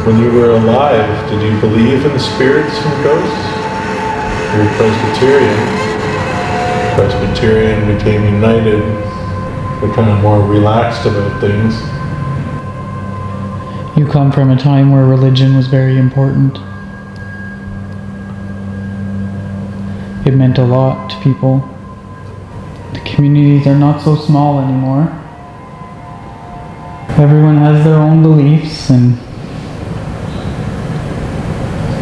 When you were alive, did you believe in the spirits and ghosts? You were Presbyterian. Presbyterian became united. We're kind of more relaxed about things. You come from a time where religion was very important. It meant a lot to people. The communities are not so small anymore. Everyone has their own beliefs, and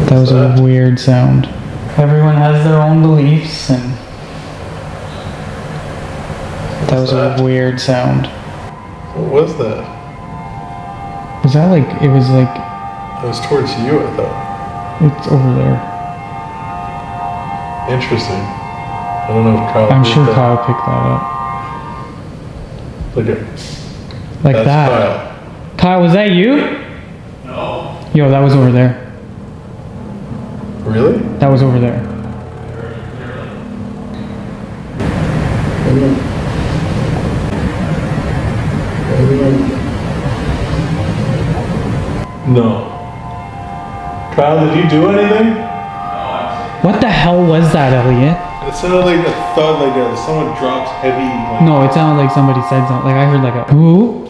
that was a weird sound. Everyone has their own beliefs, and that was a weird sound. What was that? Was that like, it was like... It was towards you, I thought. It's over there. Interesting. I don't know if Kyle... I'm sure Kyle picked that up. Look at... Like That's that. Kyle. Kyle, was that you? No. Yo, that was over there. Really? That was over there. No. Kyle, did you do anything? What the hell was that, Elliot? It sounded like a thud, like someone dropped heavy... Like, No, it sounded like somebody said something. Like I heard like a who?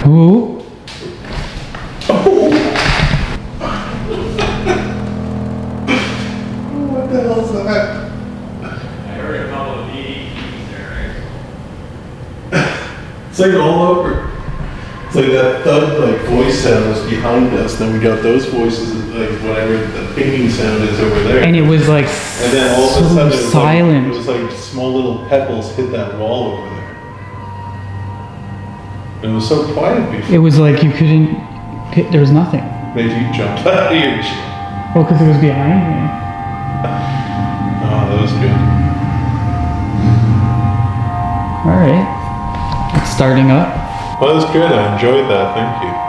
Who? What the hell is that? I heard a couple of EVPs there, right? It's like all over. It's like that thud, like voice sound was behind us. Then we got those voices, like whatever the pinging sound is over there. And it was like And then all of a so sudden, it was silent. Like, it was like small little pebbles hit that wall over there. It was so quiet before. It was like you couldn't. There was nothing. Made you jump out of your chair. Well, because it was behind me. Oh, that was good. All right, it's starting up. Well, that was good. I enjoyed that. Thank you.